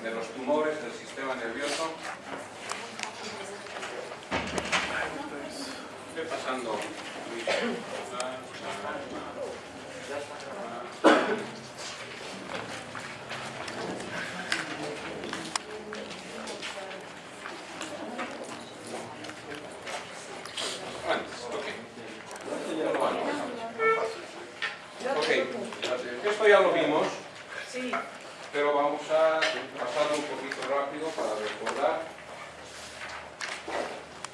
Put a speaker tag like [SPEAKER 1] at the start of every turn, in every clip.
[SPEAKER 1] de los tumores del sistema nervioso. Estoy pasando. Esto ya lo vimos,
[SPEAKER 2] Sí.
[SPEAKER 1] pero vamos a pasarlo un poquito rápido para recordar,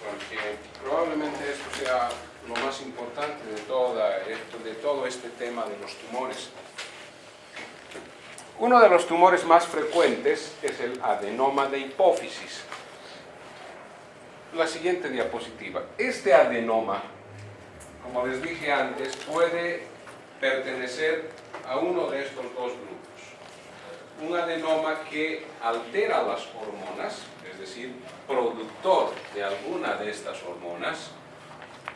[SPEAKER 1] porque probablemente esto sea lo más importante de todo este tema de los tumores. Uno de los tumores más frecuentes es el adenoma de hipófisis. La siguiente diapositiva. Este adenoma, como les dije antes, puede pertenecer a uno de estos dos grupos. Un adenoma que altera las hormonas, es decir, productor de alguna de estas hormonas,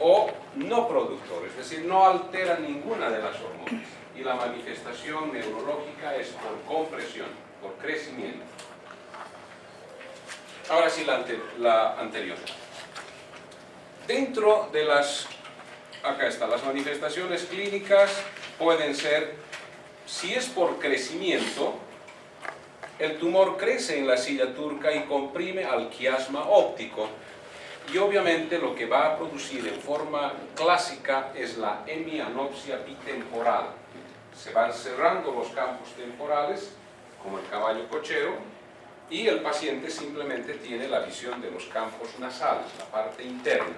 [SPEAKER 1] o no productor, es decir, no altera ninguna de las hormonas. Y la manifestación neurológica es por compresión, por crecimiento. Ahora sí, la anterior. Dentro de las manifestaciones clínicas pueden ser, si es por crecimiento, el tumor crece en la silla turca y comprime al quiasma óptico. Y obviamente lo que va a producir en forma clásica es la hemianopsia bitemporal. Se van cerrando los campos temporales, como el caballo cochero, y el paciente simplemente tiene la visión de los campos nasales, la parte interna.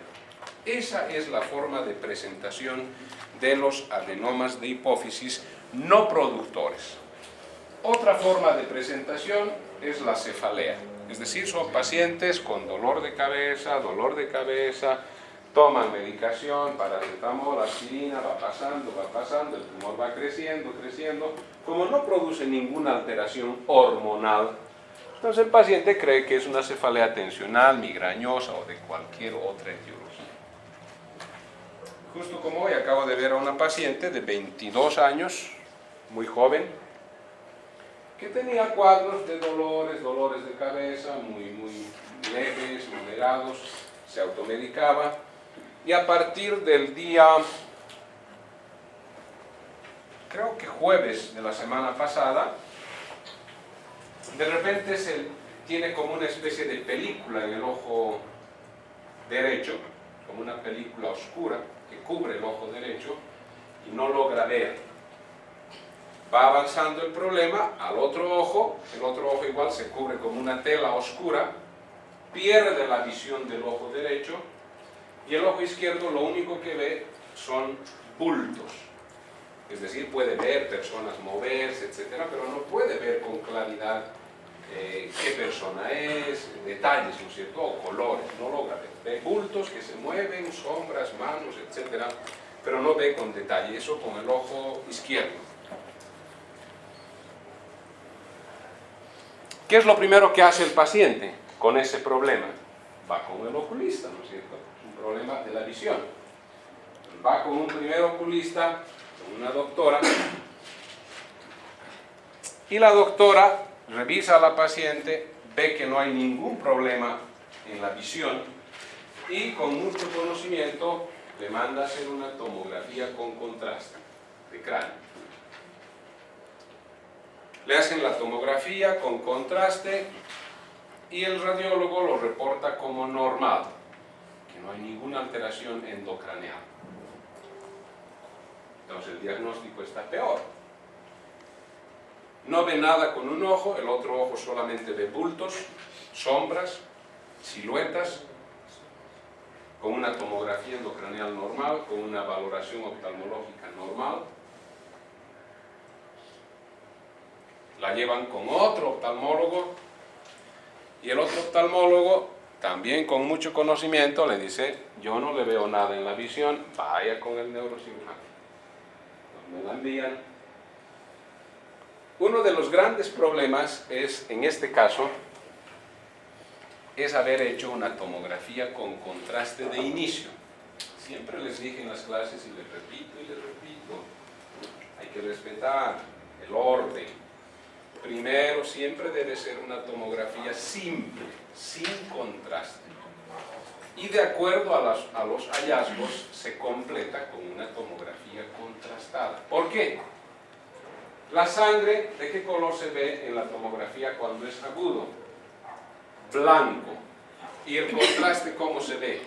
[SPEAKER 1] Esa es la forma de presentación de los adenomas de hipófisis no productores. Otra forma de presentación es la cefalea, es decir, son pacientes con dolor de cabeza, toman medicación, paracetamol, aspirina, va pasando, el tumor va creciendo. Como no produce ninguna alteración hormonal, entonces el paciente cree que es una cefalea tensional, migrañosa o de cualquier otra etiología. Justo como hoy acabo de ver a una paciente de 22 años, muy joven, que tenía cuadros de dolores de cabeza, muy leves, moderados, se automedicaba, y a partir del día, creo que jueves de la semana pasada, de repente se tiene como una especie de película en el ojo derecho, como una película oscura que cubre el ojo derecho y no logra ver. Va avanzando el problema al otro ojo, el otro ojo igual se cubre como una tela oscura, pierde la visión del ojo derecho y el ojo izquierdo lo único que ve son bultos. Es decir, puede ver personas moverse, etcétera, pero no puede ver con claridad qué persona es, detalles, ¿no es cierto?, o colores, no logra ver. Ve bultos que se mueven, sombras, manos, etcétera, pero no ve con detalle, eso con el ojo izquierdo. ¿Qué es lo primero que hace el paciente con ese problema? Va con el oculista, ¿no es cierto? Es un problema de la visión. Va con un primer oculista, con una doctora, y la doctora revisa a la paciente, ve que no hay ningún problema en la visión y con mucho conocimiento le manda a hacer una tomografía con contraste de cráneo. Le hacen la tomografía con contraste y el radiólogo lo reporta como normal, que no hay ninguna alteración endocraneal. Entonces el diagnóstico está peor. No ve nada con un ojo, el otro ojo solamente ve bultos, sombras, siluetas, con una tomografía endocraneal normal, con una valoración oftalmológica normal. La llevan con otro oftalmólogo y el otro oftalmólogo, también con mucho conocimiento, le dice: yo no le veo nada en la visión, vaya con el neurocirujano. Me la envían. Uno de los grandes problemas es, en este caso, es haber hecho una tomografía con contraste de inicio. Siempre les dije en las clases y les repito, hay que respetar el orden. primero siempre debe ser una tomografía simple, sin contraste. Y de acuerdo a los hallazgos se completa con una tomografía contrastada. ¿Por qué? La sangre, ¿de qué color se ve en la tomografía cuando es agudo? Blanco. ¿Y el contraste cómo se ve?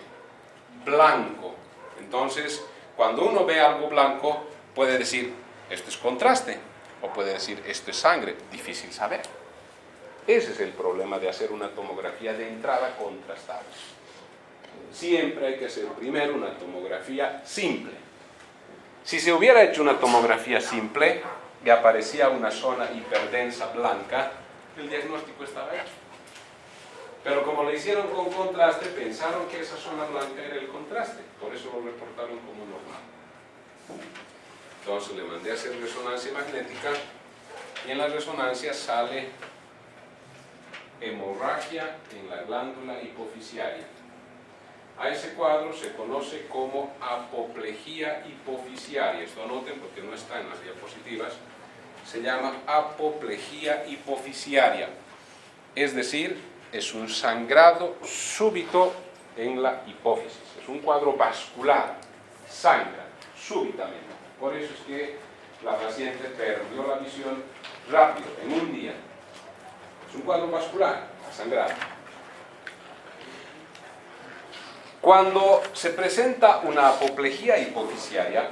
[SPEAKER 1] Blanco. Entonces, cuando uno ve algo blanco, puede decir, esto es contraste, o puede decir, esto es sangre. Difícil saber. Ese es el problema de hacer una tomografía de entrada contrastada. Siempre hay que hacer primero una tomografía simple. Si se hubiera hecho una tomografía simple y aparecía una zona hiperdensa blanca, el diagnóstico estaba hecho. Pero como le hicieron con contraste, pensaron que esa zona blanca era el contraste, por eso lo reportaron como normal. Entonces le mandé a hacer resonancia magnética y en la resonancia sale hemorragia en la glándula hipofisiaria. A ese cuadro se conoce como apoplejía hipofisiaria. Esto anoten porque no está en las diapositivas. Se llama apoplejía hipofisiaria. Es decir, es un sangrado súbito en la hipófisis. Es un cuadro vascular. Sangra súbitamente. Por eso es que la paciente perdió la visión rápido, en un día. Es un cuadro vascular, sangrado. Cuando se presenta una apoplejía hipofisiaria,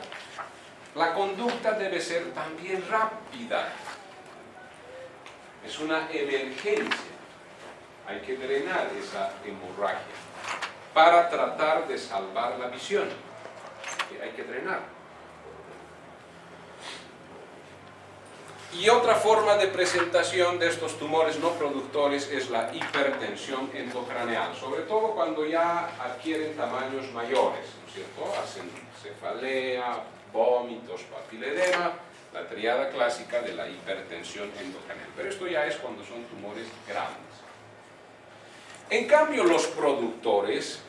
[SPEAKER 1] la conducta debe ser también rápida. Es una emergencia. Hay que drenar esa hemorragia para tratar de salvar la visión. Hay que drenar. Y otra forma de presentación de estos tumores no productores es la hipertensión endocraneal, sobre todo cuando ya adquieren tamaños mayores, ¿no es cierto? Hacen cefalea, vómitos, papiledema, la triada clásica de la hipertensión endocraneal. Pero esto ya es cuando son tumores grandes. En cambio, los productores,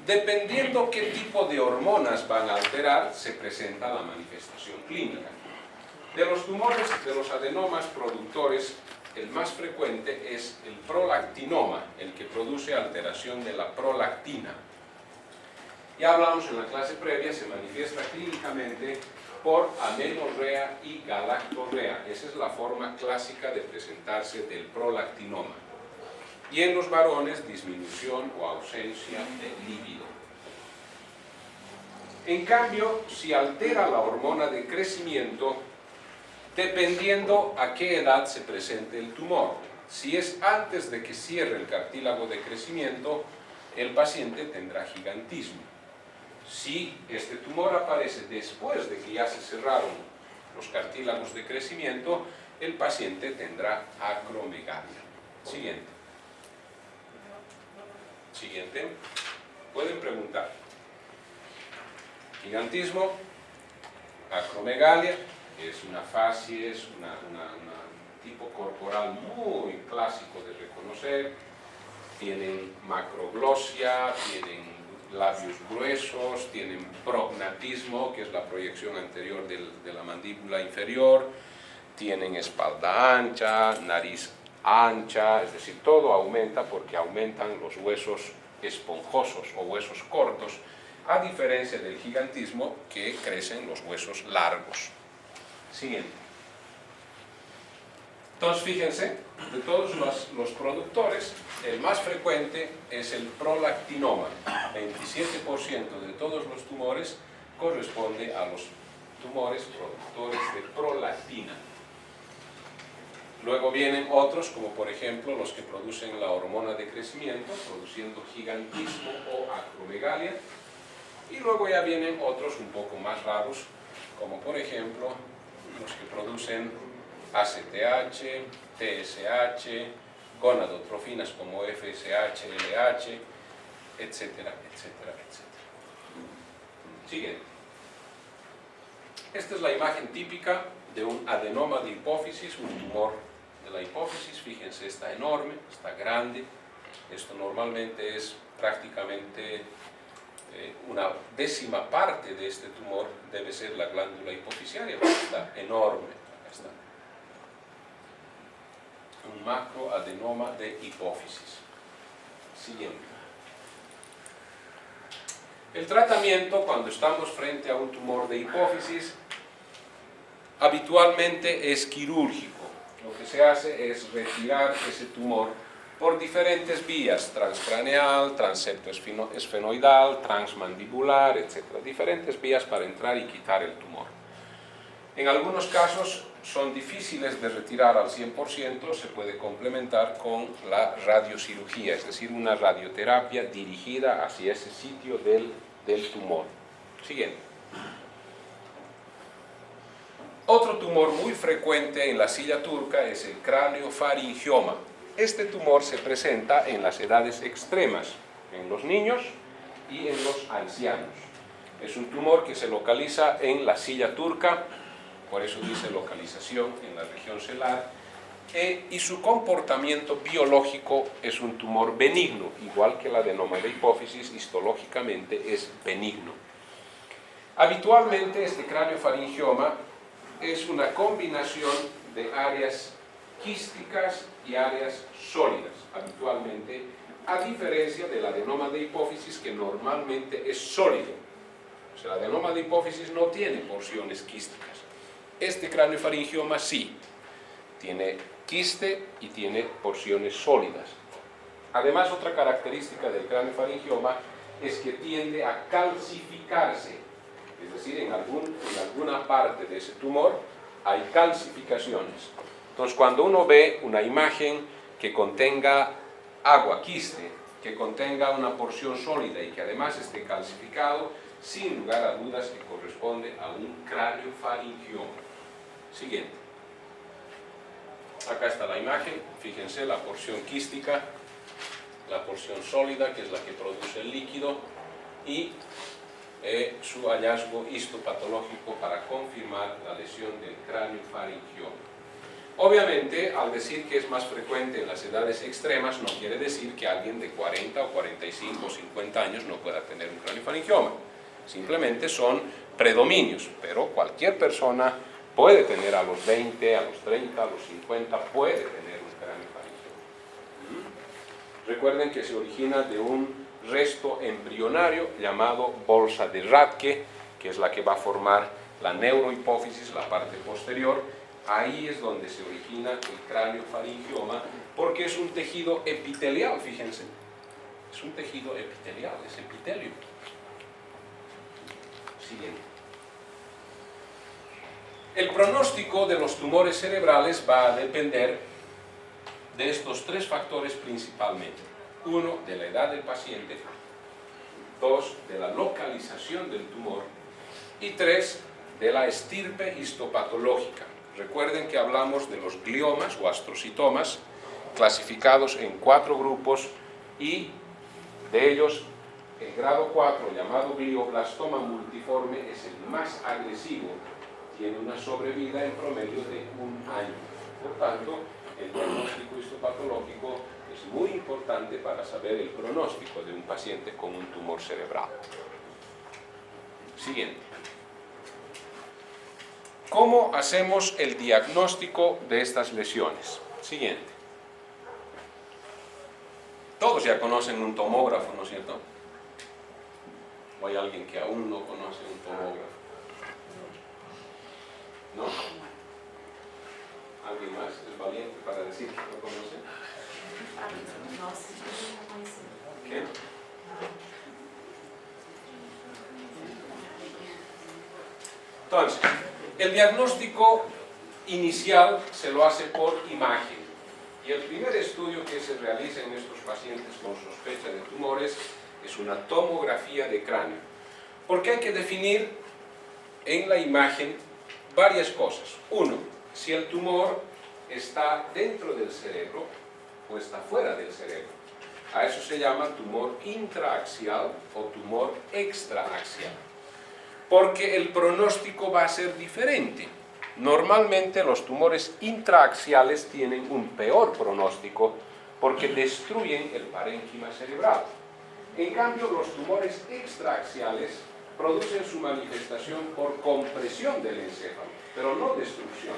[SPEAKER 1] dependiendo qué tipo de hormonas van a alterar, se presenta la manifestación clínica. De los tumores, de los adenomas productores, el más frecuente es el prolactinoma, el que produce alteración de la prolactina. Ya hablamos en la clase previa, se manifiesta clínicamente por amenorrea y galactorrea. Esa es la forma clásica de presentarse del prolactinoma. Y en los varones, disminución o ausencia de líbido. En cambio, si altera la hormona de crecimiento, dependiendo a qué edad se presente el tumor. Si es antes de que cierre el cartílago de crecimiento, el paciente tendrá gigantismo. Si este tumor aparece después de que ya se cerraron los cartílagos de crecimiento, el paciente tendrá acromegalia. Siguiente. Siguiente. Pueden preguntar. Gigantismo, acromegalia. Es una facies, un tipo corporal muy clásico de reconocer. Tienen macroglosia, tienen labios gruesos, tienen prognatismo, que es la proyección anterior de la mandíbula inferior, tienen espalda ancha, nariz ancha, es decir, todo aumenta porque aumentan los huesos esponjosos o huesos cortos, a diferencia del gigantismo que crecen los huesos largos. Siguiente. Entonces, fíjense, de todos los productores, el más frecuente es el prolactinoma. 27% de todos los tumores corresponde a los tumores productores de prolactina. Luego vienen otros, como por ejemplo los que producen la hormona de crecimiento, produciendo gigantismo o acromegalia. Y luego ya vienen otros un poco más raros, como por ejemplo los que producen ACTH, TSH, gonadotrofinas como FSH, LH, etcétera, etcétera, etcétera. Siguiente. Esta es la imagen típica de un adenoma de hipófisis, un tumor de la hipófisis. Fíjense, está enorme, está grande. Esto normalmente es prácticamente una décima parte de este tumor debe ser la glándula hipofisiaria, porque está enorme. Acá está. un macroadenoma de hipófisis. Siguiente. El tratamiento cuando estamos frente a un tumor de hipófisis habitualmente es quirúrgico. Lo que se hace es retirar ese tumor por diferentes vías, transcraneal, transepto esfenoidal, transmandibular, etc. Diferentes vías para entrar y quitar el tumor. En algunos casos son difíciles de retirar al 100%, se puede complementar con la radiocirugía, es decir, una radioterapia dirigida hacia ese sitio del tumor. Siguiente. Otro tumor muy frecuente en la silla turca es el craneofaringioma. Este tumor se presenta en las edades extremas, en los niños y en los ancianos. Es un tumor que se localiza en la silla turca, por eso dice localización en la región celar, y su comportamiento biológico es un tumor benigno, igual que el adenoma de hipófisis, histológicamente es benigno. Habitualmente este craneofaringioma es una combinación de áreas quísticas y áreas sólidas, habitualmente, a diferencia del adenoma de hipófisis que normalmente es sólido. O sea, el adenoma de hipófisis no tiene porciones quísticas. Este craneofaringioma sí, tiene quiste y tiene porciones sólidas. Además, otra característica del craneofaringioma es que tiende a calcificarse, es decir, en alguna parte de ese tumor hay calcificaciones. Entonces, cuando uno ve una imagen que contenga agua, quiste, que contenga una porción sólida y que además esté calcificado, sin lugar a dudas que corresponde a un craneofaringioma. Siguiente. Acá está la imagen, fíjense la porción quística, la porción sólida, que es la que produce el líquido, y su hallazgo histopatológico para confirmar la lesión del craneofaringioma. Obviamente, al decir que es más frecuente en las edades extremas, no quiere decir que alguien de 40 o 45 o 50 años no pueda tener un craneofaringioma. Simplemente son predominios, pero cualquier persona puede tener a los 20, a los 30, a los 50, puede tener un craneofaringioma. Recuerden que se origina de un resto embrionario llamado bolsa de Rathke, que es la que va a formar la neurohipófisis, la parte posterior. Ahí es donde se origina el craneofaringioma, porque es un tejido epitelial, fíjense. Es un tejido epitelial, es epitelio. Siguiente. El pronóstico de los tumores cerebrales va a depender de estos tres factores principalmente. 1, de la edad del paciente. 2, de la localización del tumor. Y 3, de la estirpe histopatológica. Recuerden que hablamos de los gliomas o astrocitomas, clasificados en 4 grupos, y de ellos el grado 4, llamado glioblastoma multiforme, es el más agresivo. Tiene una sobrevida en promedio de 1 año. Por tanto, el diagnóstico histopatológico es muy importante para saber el pronóstico de un paciente con un tumor cerebral. Siguiente. ¿Cómo hacemos el diagnóstico de estas lesiones? Siguiente. Todos ya conocen un tomógrafo, ¿no es cierto? ¿O hay alguien que aún no conoce un tomógrafo? ¿No? ¿Alguien más es valiente para decir que lo conoce? ¿Qué? Entonces, el diagnóstico inicial se lo hace por imagen. Y el primer estudio que se realiza en estos pacientes con sospecha de tumores es una tomografía de cráneo. Porque hay que definir en la imagen varias cosas. 1, si el tumor está dentro del cerebro o está fuera del cerebro. A eso se llama tumor intraaxial o tumor extraaxial. Porque el pronóstico va a ser diferente. Normalmente los tumores intraaxiales tienen un peor pronóstico porque destruyen el parénquima cerebral. En cambio, los tumores extraaxiales producen su manifestación por compresión del encéfalo, pero no destrucción.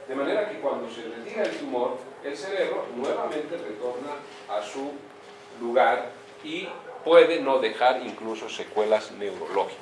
[SPEAKER 1] De manera que cuando se retira el tumor el cerebro nuevamente retorna a su lugar y puede no dejar incluso secuelas neurológicas.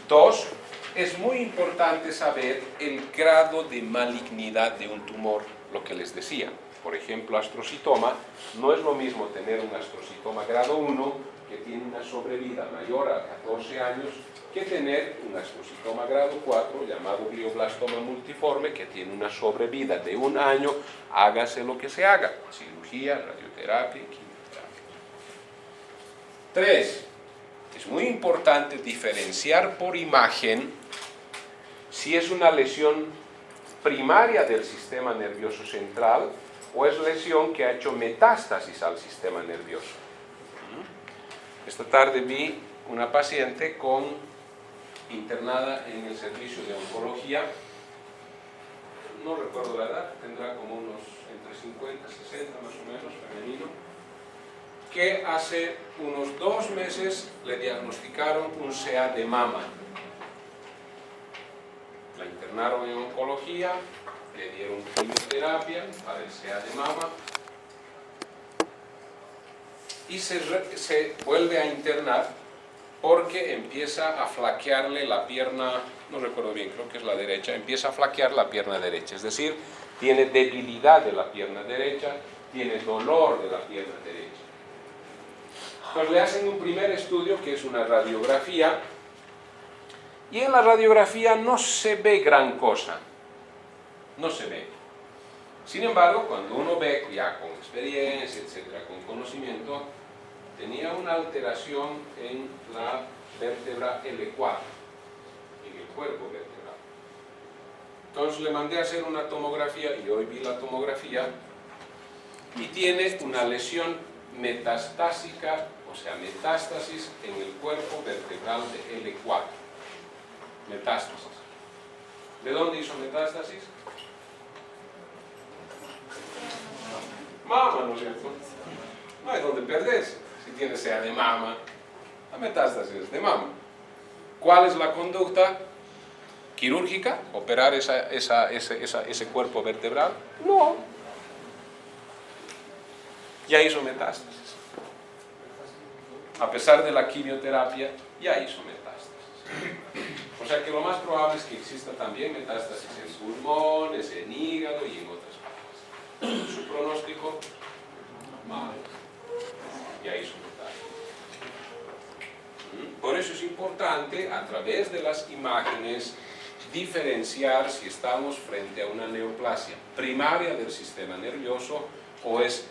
[SPEAKER 1] 2. Es muy importante saber el grado de malignidad de un tumor, lo que les decía. Por ejemplo, astrocitoma, no es lo mismo tener un astrocitoma grado 1, que tiene una sobrevida mayor a 14 años, que tener un astrocitoma grado 4, llamado glioblastoma multiforme, que tiene una sobrevida de 1 año, hágase lo que se haga, cirugía, radioterapia, quimioterapia. 3. Es muy importante diferenciar por imagen si es una lesión primaria del sistema nervioso central o es lesión que ha hecho metástasis al sistema nervioso. Esta tarde vi una paciente internada en el servicio de oncología, no recuerdo la edad, tendrá como unos entre 50 y 60 más o menos, femenino, que hace unos 2 meses le diagnosticaron un CA de mama. La internaron en oncología, le dieron quimioterapia para el CA de mama y se vuelve a internar porque empieza a flaquearle la pierna, no recuerdo bien, creo que es la derecha, empieza a flaquear la pierna derecha, es decir, tiene debilidad de la pierna derecha, tiene dolor de la pierna derecha. Entonces le hacen un primer estudio que es una radiografía y en la radiografía no se ve gran cosa, no se ve. Sin embargo, cuando uno ve ya con experiencia, etcétera, con conocimiento, tenía una alteración en la vértebra L4, en el cuerpo vertebral. Entonces le mandé a hacer una tomografía y hoy vi la tomografía y tiene una lesión metastásica, o sea, metástasis en el cuerpo vertebral de L4. Metástasis. ¿De dónde hizo metástasis? Mama, ¿no es cierto? No hay donde perderse. Si tiene CA de mama, la metástasis es de mama. ¿Cuál es la conducta quirúrgica? ¿Operar ese cuerpo vertebral? No. Ya hizo metástasis. A pesar de la quimioterapia, ya hizo metástasis. O sea que lo más probable es que exista también metástasis en pulmones, en hígado y en otras partes. Su pronóstico, malo. Ya hizo metástasis. Por eso es importante, a través de las imágenes, diferenciar si estamos frente a una neoplasia primaria del sistema nervioso o es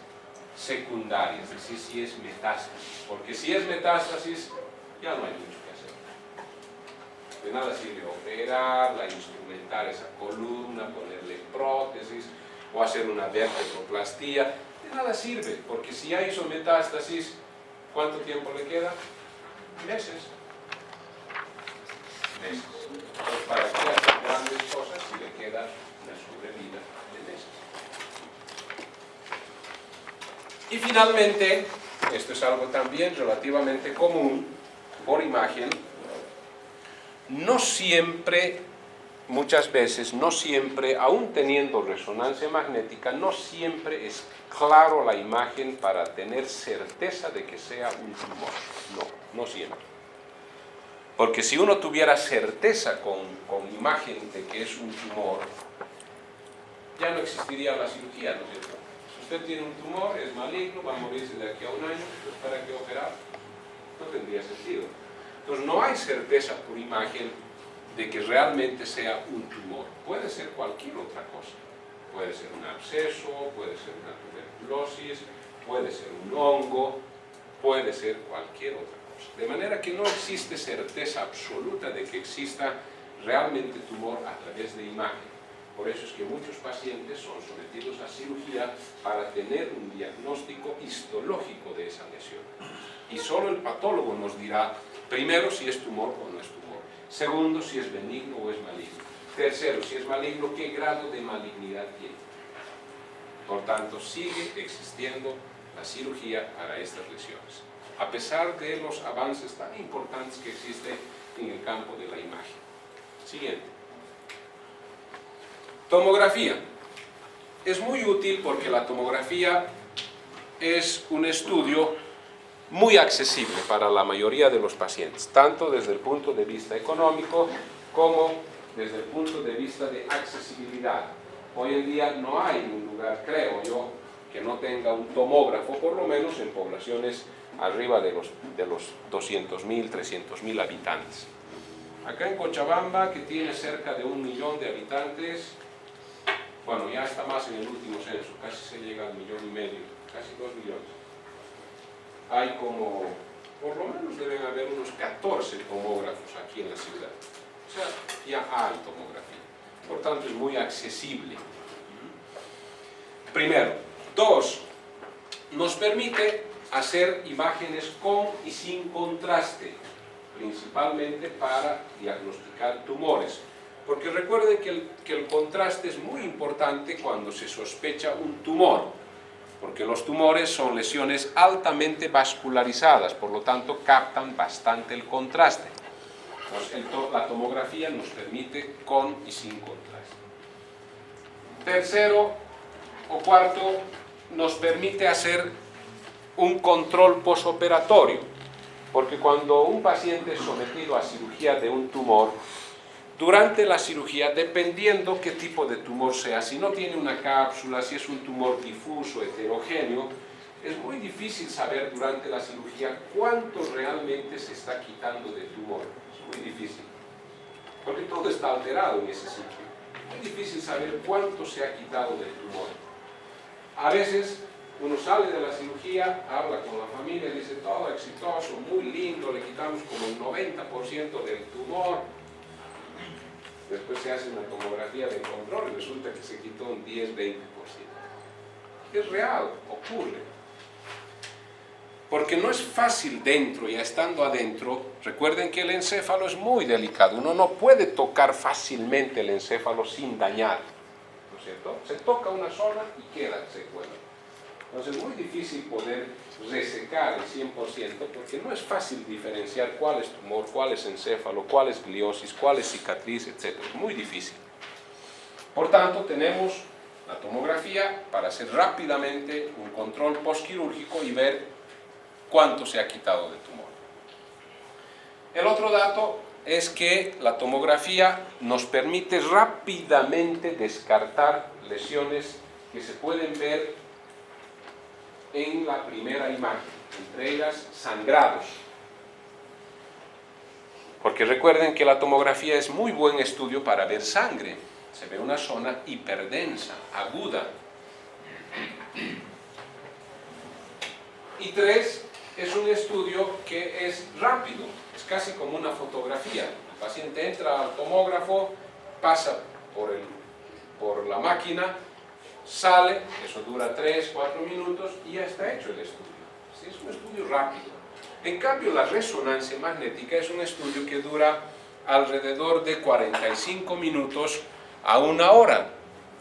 [SPEAKER 1] secundaria, es decir, si es metástasis. Porque si es metástasis, ya no hay mucho que hacer. De nada sirve operarla, instrumentar esa columna, ponerle prótesis o hacer una vertebroplastía. De nada sirve, porque si ya hizo metástasis, ¿cuánto tiempo le queda? Meses. Meses. Entonces, ¿para qué hacer grandes cosas si le queda una sobrevida de meses? Y finalmente, esto es algo también relativamente común, por imagen, no siempre, muchas veces, no siempre, aún teniendo resonancia magnética, no siempre es claro la imagen para tener certeza de que sea un tumor. No siempre. Porque si uno tuviera certeza con imagen de que es un tumor, ya no existiría la cirugía, ¿no es cierto? Si usted tiene un tumor, es maligno, va a morirse de aquí a 1 año, pues ¿para qué operar? No tendría sentido. Entonces no hay certeza por imagen de que realmente sea un tumor. Puede ser cualquier otra cosa. Puede ser un absceso, puede ser una tuberculosis, puede ser un hongo, puede ser cualquier otra cosa. De manera que no existe certeza absoluta de que exista realmente tumor a través de imagen. Por eso es que muchos pacientes son sometidos a cirugía para tener un diagnóstico histológico de esa lesión. Y solo el patólogo nos dirá, primero, si es tumor o no es tumor. Segundo, si es benigno o es maligno. Tercero, si es maligno, ¿qué grado de malignidad tiene? Por tanto, sigue existiendo la cirugía para estas lesiones, a pesar de los avances tan importantes que existen en el campo de la imagen. Siguiente. Tomografía. es muy útil porque la tomografía es un estudio muy accesible para la mayoría de los pacientes, tanto desde el punto de vista económico como desde el punto de vista de accesibilidad. Hoy en día no hay un lugar, creo yo, que no tenga un tomógrafo, por lo menos en poblaciones arriba de los 200.000, 300.000 habitantes. Acá en Cochabamba, que tiene cerca de 1 millón de habitantes, bueno, ya está más en el último censo, casi se llega al 1,5 millones, casi 2 millones. Hay como, por lo menos deben haber unos 14 tomógrafos aquí en la ciudad. O sea, ya hay tomografía. Por tanto, es muy accesible. Primero. 2. Nos permite hacer imágenes con y sin contraste, principalmente para diagnosticar tumores. Porque recuerden que el contraste es muy importante cuando se sospecha un tumor, porque los tumores son lesiones altamente vascularizadas, por lo tanto captan bastante el contraste. Entonces, la tomografía nos permite con y sin contraste. Tercero o cuarto, nos permite hacer un control posoperatorio, porque cuando un paciente es sometido a cirugía de un tumor, durante la cirugía, dependiendo qué tipo de tumor sea, si no tiene una cápsula, si es un tumor difuso, heterogéneo, es muy difícil saber durante la cirugía cuánto realmente se está quitando de tumor. Es muy difícil, porque todo está alterado en ese sitio. Es muy difícil saber cuánto se ha quitado del tumor. A veces uno sale de la cirugía, habla con la familia, dice todo exitoso, muy lindo, le quitamos como el 90% del tumor. Después se hace una tomografía de control y resulta que se quitó un 10-20%. Es real, ocurre. Porque no es fácil dentro, ya estando adentro, recuerden que el encéfalo es muy delicado, uno no puede tocar fácilmente el encéfalo sin dañar, ¿no es cierto? Se toca una zona y queda secuela. Entonces es muy difícil poder resecar el 100% porque no es fácil diferenciar cuál es tumor, cuál es encéfalo, cuál es gliosis, cuál es cicatriz, etc. Es muy difícil. Por tanto, tenemos la tomografía para hacer rápidamente un control postquirúrgico y ver cuánto se ha quitado de tumor. El otro dato es que la tomografía nos permite rápidamente descartar lesiones que se pueden ver en la primera imagen, entre ellas sangrados. Porque recuerden que la tomografía es muy buen estudio para ver sangre. Se ve una zona hiperdensa, aguda. Y 3, es un estudio que es rápido, es casi como una fotografía. El paciente entra al tomógrafo, pasa por la máquina, sale, eso dura 3-4 minutos y ya está hecho el estudio. ¿Sí? Es un estudio rápido. En cambio, la resonancia magnética es un estudio que dura alrededor de 45 minutos a 1 hora.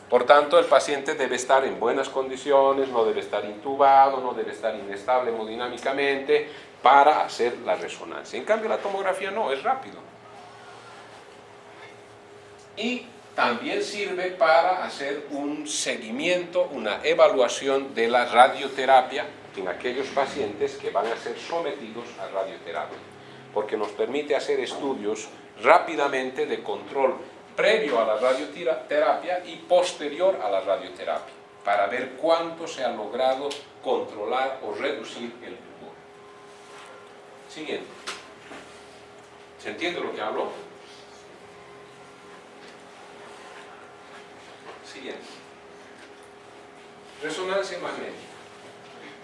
[SPEAKER 1] Por tanto, el paciente debe estar en buenas condiciones, no debe estar intubado, no debe estar inestable hemodinámicamente para hacer la resonancia. En cambio, la tomografía no, es rápido. Y también sirve para hacer un seguimiento, una evaluación de la radioterapia en aquellos pacientes que van a ser sometidos a radioterapia, porque nos permite hacer estudios rápidamente de control previo a la radioterapia y posterior a la radioterapia, para ver cuánto se ha logrado controlar o reducir el tumor. Siguiente. ¿Se entiende lo que hablo? Siguiente. Resonancia magnética.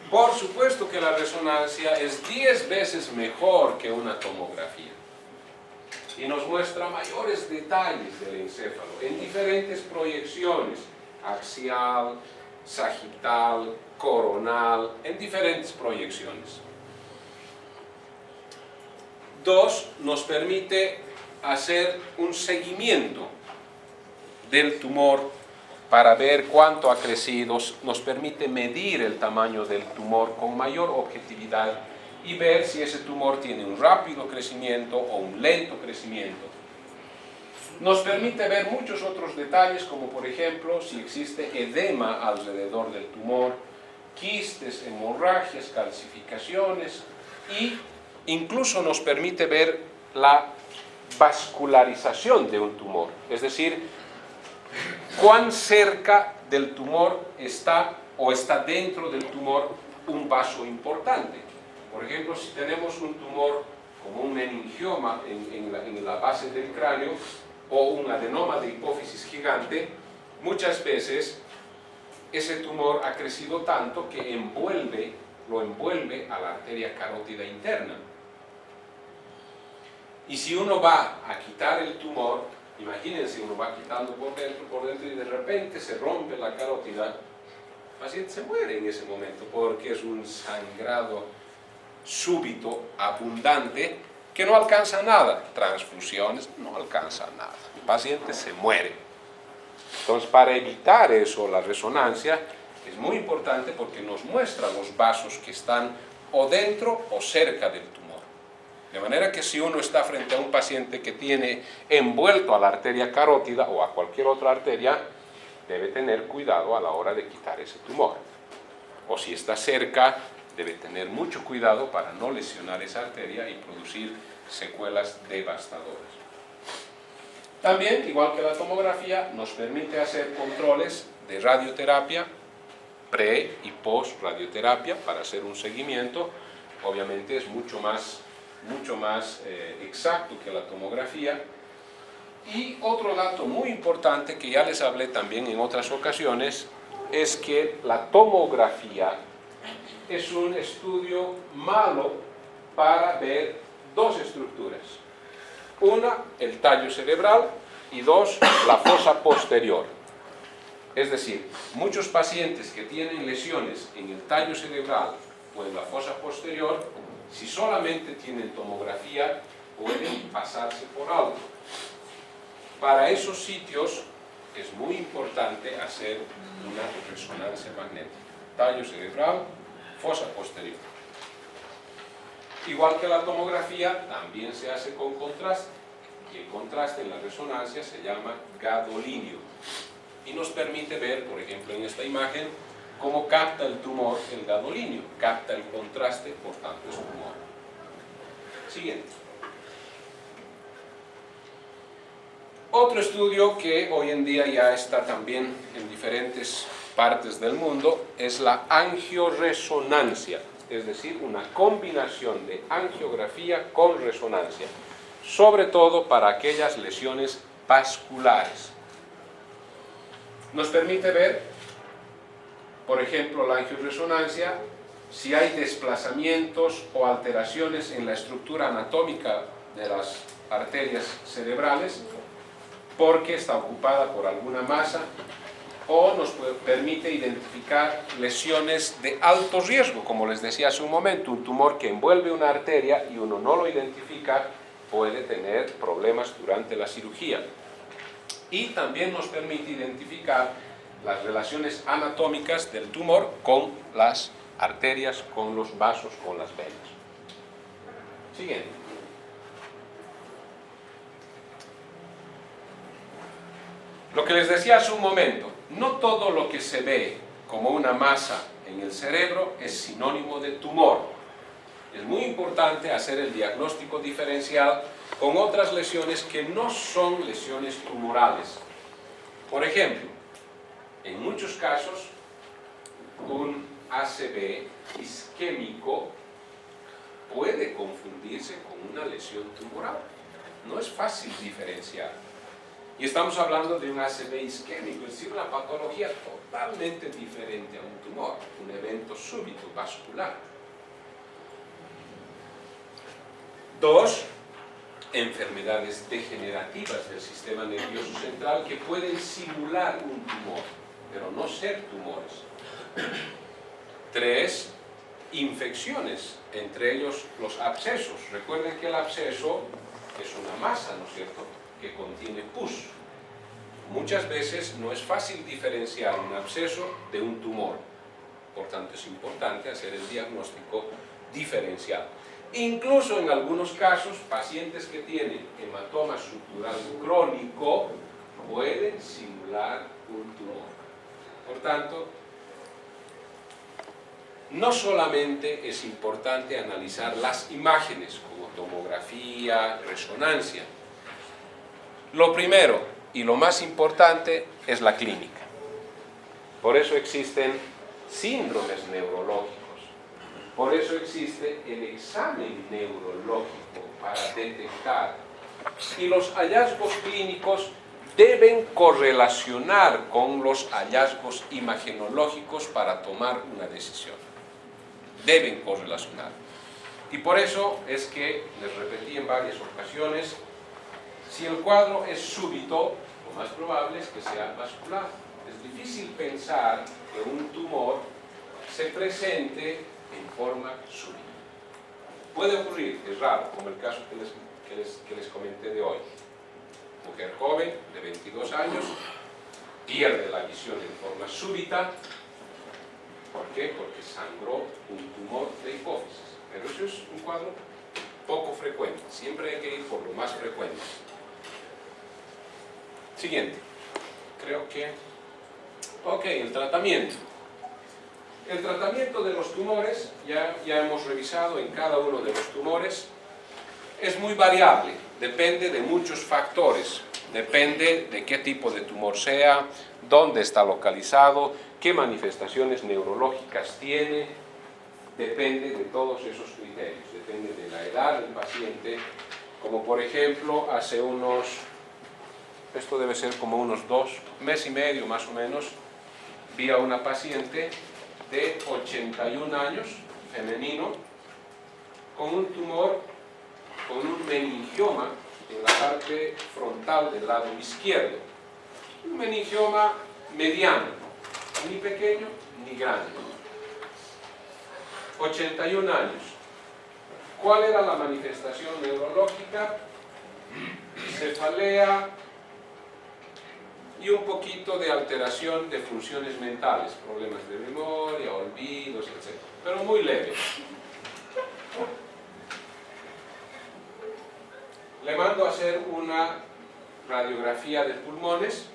[SPEAKER 1] Por supuesto que la resonancia es 10 veces mejor que una tomografía y nos muestra mayores detalles del encéfalo en diferentes proyecciones, axial, sagital, coronal, en diferentes proyecciones. 2, nos permite hacer un seguimiento del tumor para ver cuánto ha crecido, nos permite medir el tamaño del tumor con mayor objetividad y ver si ese tumor tiene un rápido crecimiento o un lento crecimiento. Nos permite ver muchos otros detalles, como por ejemplo si existe edema alrededor del tumor, quistes, hemorragias, calcificaciones, y incluso nos permite ver la vascularización de un tumor, es decir, cuán cerca del tumor está o está dentro del tumor un vaso importante. Por ejemplo, si tenemos un tumor como un meningioma en la base del cráneo o un adenoma de hipófisis gigante, muchas veces ese tumor ha crecido tanto que lo envuelve a la arteria carótida interna. Y si uno va a quitar el tumor, imagínense, uno va quitando por dentro y de repente se rompe la carótida, el paciente se muere en ese momento porque es un sangrado súbito, abundante, que no alcanza nada. Transfusiones, no alcanza nada. El paciente se muere. Entonces, para evitar eso, la resonancia es muy importante porque nos muestra los vasos que están o dentro o cerca del tumor. De manera que si uno está frente a un paciente que tiene envuelto a la arteria carótida o a cualquier otra arteria, debe tener cuidado a la hora de quitar ese tumor. O si está cerca, debe tener mucho cuidado para no lesionar esa arteria y producir secuelas devastadoras. También, igual que la tomografía, nos permite hacer controles de radioterapia, pre y post radioterapia, para hacer un seguimiento. Obviamente es mucho más exacto que la tomografía. Y otro dato muy importante que ya les hablé también en otras ocasiones es que la tomografía es un estudio malo para ver dos estructuras. Una, el tallo cerebral, y dos, la fosa posterior. Es decir, muchos pacientes que tienen lesiones en el tallo cerebral o en la fosa posterior, si solamente tienen tomografía, pueden pasarse por alto. Para esos sitios es muy importante hacer una resonancia magnética. Tallo cerebral, fosa posterior. Igual que la tomografía, también se hace con contraste. Y el contraste en la resonancia se llama gadolinio. Y nos permite ver, por ejemplo, en esta imagen, cómo capta el tumor el gadolinio, capta el contraste, por tanto es tumor. Siguiente. Otro estudio que hoy en día ya está también en diferentes partes del mundo es la angioresonancia, es decir, una combinación de angiografía con resonancia, sobre todo para aquellas lesiones vasculares. Nos permite ver, por ejemplo, la angioresonancia, si hay desplazamientos o alteraciones en la estructura anatómica de las arterias cerebrales, porque está ocupada por alguna masa, o nos permite identificar lesiones de alto riesgo, como les decía hace un momento, un tumor que envuelve una arteria y uno no lo identifica, puede tener problemas durante la cirugía. Y también nos permite identificar las relaciones anatómicas del tumor con las arterias, con los vasos, con las venas. Siguiente. Lo que les decía hace un momento, no todo lo que se ve como una masa en el cerebro es sinónimo de tumor. Es muy importante hacer el diagnóstico diferencial con otras lesiones que no son lesiones tumorales. Por ejemplo, en muchos casos, un ACV isquémico puede confundirse con una lesión tumoral. No es fácil diferenciar. Y estamos hablando de un ACV isquémico, es decir, una patología totalmente diferente a un tumor, un evento súbito vascular. 2. Enfermedades degenerativas del sistema nervioso central que pueden simular un tumor, pero no ser tumores. 3. Infecciones, entre ellos los abscesos. Recuerden que el absceso es una masa, ¿no es cierto?, que contiene pus. Muchas veces no es fácil diferenciar un absceso de un tumor. Por tanto, es importante hacer el diagnóstico diferencial. Incluso en algunos casos, pacientes que tienen hematoma subdural crónico pueden simular un tumor. Por tanto, no solamente es importante analizar las imágenes como tomografía, resonancia. Lo primero y lo más importante es la clínica. Por eso existen síndromes neurológicos. Por eso existe el examen neurológico para detectar. Y los hallazgos clínicos deben correlacionar con los hallazgos imagenológicos para tomar una decisión. Deben correlacionar. Y por eso es que, les repetí en varias ocasiones, si el cuadro es súbito, lo más probable es que sea vascular. Es difícil pensar que un tumor se presente en forma súbita. Puede ocurrir, es raro, como el caso que les comenté de hoy. Mujer joven, de 22 años, pierde la visión en forma súbita. ¿Por qué? Porque sangró un tumor de hipófisis. Pero eso es un cuadro poco frecuente. Siempre hay que ir por lo más frecuente. Siguiente. Creo que... Ok, el tratamiento. El tratamiento de los tumores, ya hemos revisado en cada uno de los tumores, es muy variable. Depende de muchos factores. Depende de qué tipo de tumor sea, dónde está localizado, qué manifestaciones neurológicas tiene. Depende de todos esos criterios. Depende de la edad del paciente. Como por ejemplo, hace unos... Esto debe ser como unos 2 meses y medio más o menos, vi a una paciente de 81 años, femenino, con un tumor, con un meningioma en la parte frontal del lado izquierdo. Un meningioma mediano, ni pequeño ni grande. 81 años. ¿Cuál era la manifestación neurológica? Cefalea y un poquito de alteración de funciones mentales, problemas de memoria, olvidos, etc. Pero muy leve. Le mando a hacer una radiografía de pulmones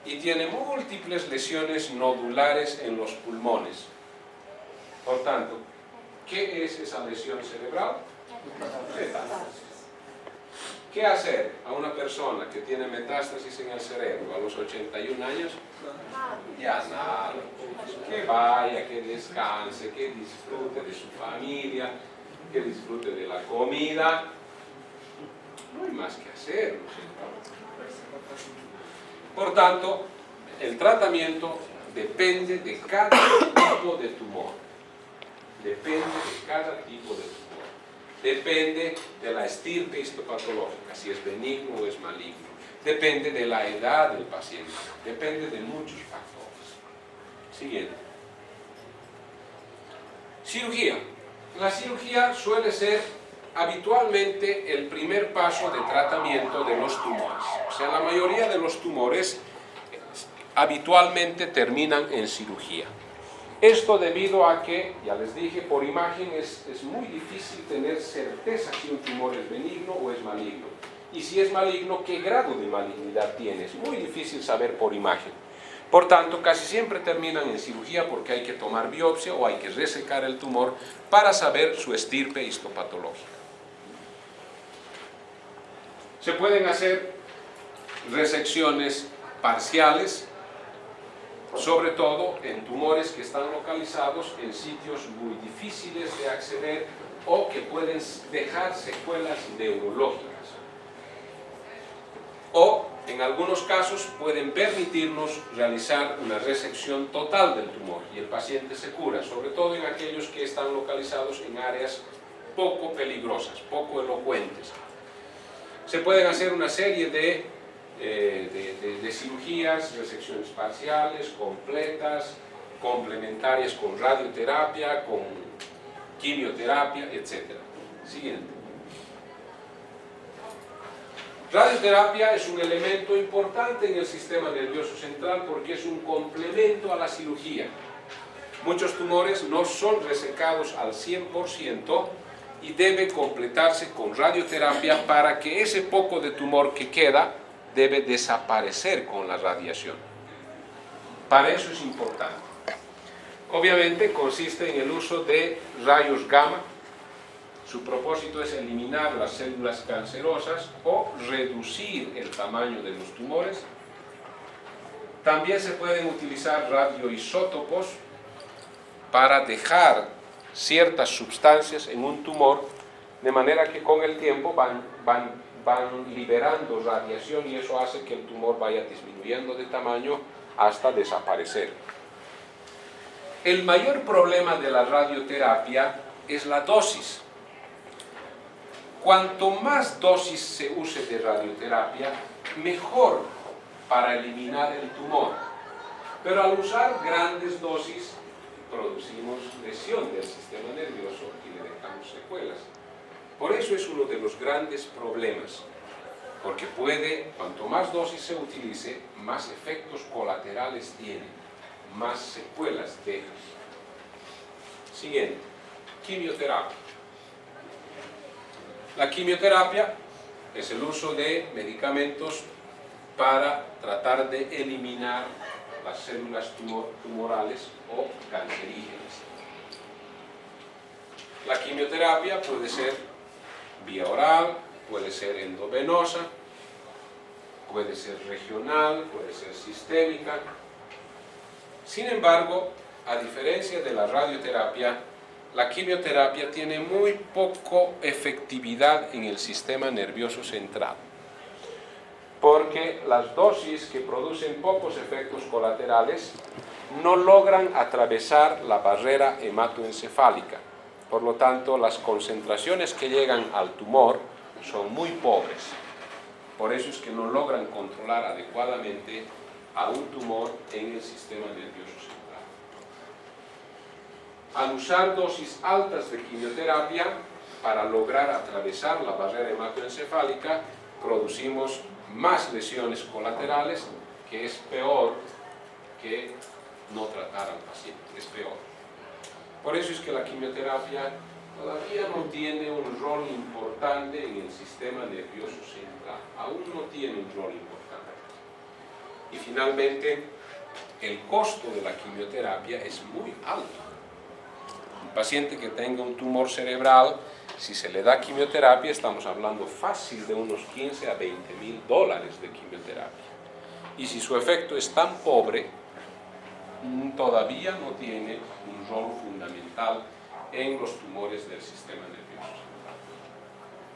[SPEAKER 1] y tiene múltiples lesiones nodulares en los pulmones. Por tanto, ¿qué es esa lesión cerebral? Metástasis. ¿Qué hacer a una persona que tiene metástasis en el cerebro a los 81 años? Ya nada. Que vaya, que descanse, que disfrute de su familia, que disfrute de la comida. No hay más que hacer, ¿no? Por tanto, el tratamiento depende de cada tipo de tumor. Depende de cada tipo de tumor. Depende de la estirpe histopatológica, si es benigno o es maligno. Depende de la edad del paciente. Depende de muchos factores. Siguiente. Cirugía. La cirugía suele ser habitualmente el primer paso de tratamiento de los tumores. O sea, la mayoría de los tumores habitualmente terminan en cirugía. Esto debido a que, ya les dije, por imagen es muy difícil tener certeza si un tumor es benigno o es maligno. Y si es maligno, ¿qué grado de malignidad tiene? Es muy difícil saber por imagen. Por tanto, casi siempre terminan en cirugía porque hay que tomar biopsia o hay que resecar el tumor para saber su estirpe histopatológica. Se pueden hacer resecciones parciales, sobre todo en tumores que están localizados en sitios muy difíciles de acceder o que pueden dejar secuelas neurológicas. O, en algunos casos, pueden permitirnos realizar una resección total del tumor y el paciente se cura, sobre todo en aquellos que están localizados en áreas poco peligrosas, poco elocuentes. Se pueden hacer una serie de cirugías, resecciones parciales, completas, complementarias con radioterapia, con quimioterapia, etc. Siguiente. Radioterapia es un elemento importante en el sistema nervioso central porque es un complemento a la cirugía. Muchos tumores no son resecados al 100% y debe completarse con radioterapia para que ese poco de tumor que queda debe desaparecer con la radiación. Para eso es importante. Obviamente consiste en el uso de rayos gamma. Su propósito es eliminar las células cancerosas o reducir el tamaño de los tumores. También se pueden utilizar radioisótopos para dejar ciertas sustancias en un tumor, de manera que con el tiempo van liberando radiación y eso hace que el tumor vaya disminuyendo de tamaño hasta desaparecer. El mayor problema de la radioterapia es la dosis. Cuanto más dosis se use de radioterapia, mejor para eliminar el tumor. Pero al usar grandes dosis, producimos lesión del sistema nervioso y le dejamos secuelas. Por eso es uno de los grandes problemas, porque cuanto más dosis se utilice, más efectos colaterales tiene, más secuelas deja. Siguiente, quimioterapia. La quimioterapia es el uso de medicamentos para tratar de eliminar las células tumorales o cancerígenas. La quimioterapia puede ser vía oral, puede ser endovenosa, puede ser regional, puede ser sistémica. Sin embargo, a diferencia de la radioterapia, la quimioterapia tiene muy poco efectividad en el sistema nervioso central, porque las dosis que producen pocos efectos colaterales no logran atravesar la barrera hematoencefálica. Por lo tanto, las concentraciones que llegan al tumor son muy pobres. Por eso es que no logran controlar adecuadamente a un tumor en el sistema nervioso central. Al usar dosis altas de quimioterapia para lograr atravesar la barrera hematoencefálica, producimos más lesiones colaterales, que es peor que no tratar al paciente, es peor. Por eso es que la quimioterapia todavía no tiene un rol importante en el sistema nervioso central, aún no tiene un rol importante. Y finalmente, el costo de la quimioterapia es muy alto. Un paciente que tenga un tumor cerebral, si se le da quimioterapia, estamos hablando fácil de unos 15 a 20 mil dólares de quimioterapia. Y si su efecto es tan pobre, todavía no tiene un rol fundamental en los tumores del sistema nervioso central.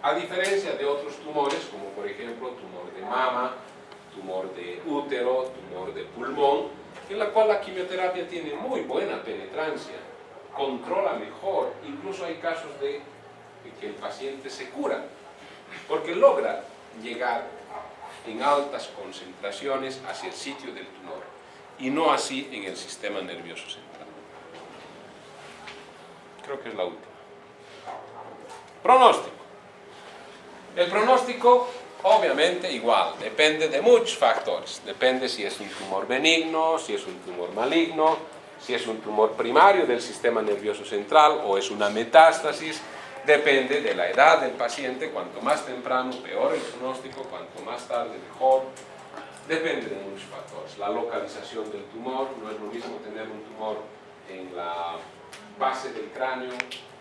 [SPEAKER 1] A diferencia de otros tumores, como por ejemplo tumor de mama, tumor de útero, tumor de pulmón, en la cual la quimioterapia tiene muy buena penetrancia, controla mejor, incluso hay casos de que el paciente se cura, porque logra llegar en altas concentraciones hacia el sitio del tumor, y no así en el sistema nervioso central. Creo que es la última. Pronóstico. El pronóstico, obviamente, igual, depende de muchos factores. Depende si es un tumor benigno, si es un tumor maligno, si es un tumor primario del sistema nervioso central o es una metástasis. Depende de la edad del paciente, cuanto más temprano, peor el pronóstico, cuanto más tarde, mejor. Depende de muchos factores. La localización del tumor, no es lo mismo tener un tumor en la base del cráneo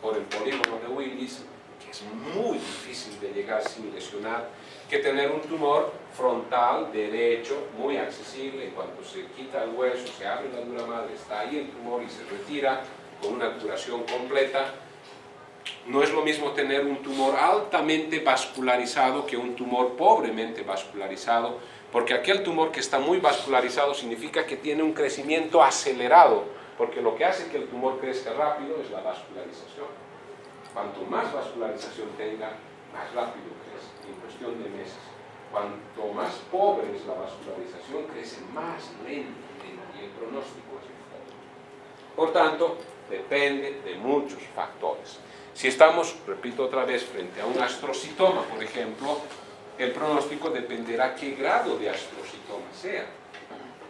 [SPEAKER 1] por el polígono de Willis, que es muy difícil de llegar sin lesionar, que tener un tumor frontal, derecho, muy accesible. En cuanto se quita el hueso, se abre la dura madre, está ahí el tumor y se retira con una curación completa. No es lo mismo tener un tumor altamente vascularizado que un tumor pobremente vascularizado, porque aquel tumor que está muy vascularizado significa que tiene un crecimiento acelerado, porque lo que hace que el tumor crezca rápido es la vascularización. Cuanto más vascularización tenga, más rápido crece, en cuestión de meses. Cuanto más pobre es la vascularización, crece más lentamente y el pronóstico es mejor. Por tanto, depende de muchos factores. Si estamos, repito otra vez, frente a un astrocitoma, por ejemplo, el pronóstico dependerá qué grado de astrocitoma sea.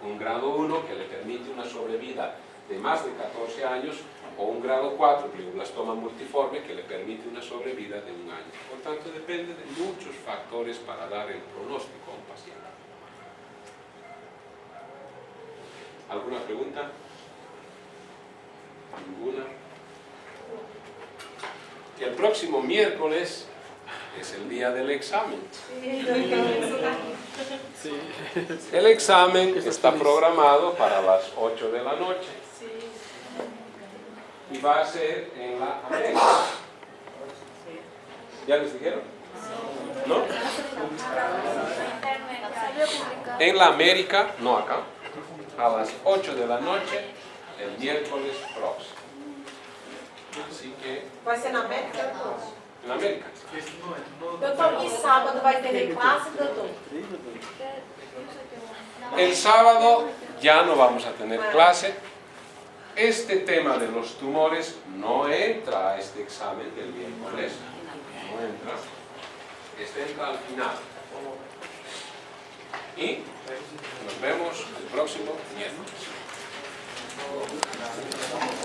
[SPEAKER 1] Un grado 1 que le permite una sobrevida de más de 14 años o un grado 4, glioblastoma multiforme, que le permite una sobrevida de 1 año. Por tanto, depende de muchos factores para dar el pronóstico a un paciente. ¿Alguna pregunta? ¿Ninguna? El próximo miércoles es el día del examen. El examen está programado para las 8 de la noche. Y va a ser en la América. ¿Ya les dijeron? ¿No? En la América, no acá, a las 8 de la noche, el miércoles próximo. Así que...
[SPEAKER 2] Vai ser na América?
[SPEAKER 1] En la América.
[SPEAKER 2] Doutor, e sábado vai ter classe, doutor?
[SPEAKER 1] El sábado ya no vamos a tener clase. Este tema de los tumores no entra a este examen del miércoles. No entra. Este entra al final. Y nos vemos el próximo miércoles.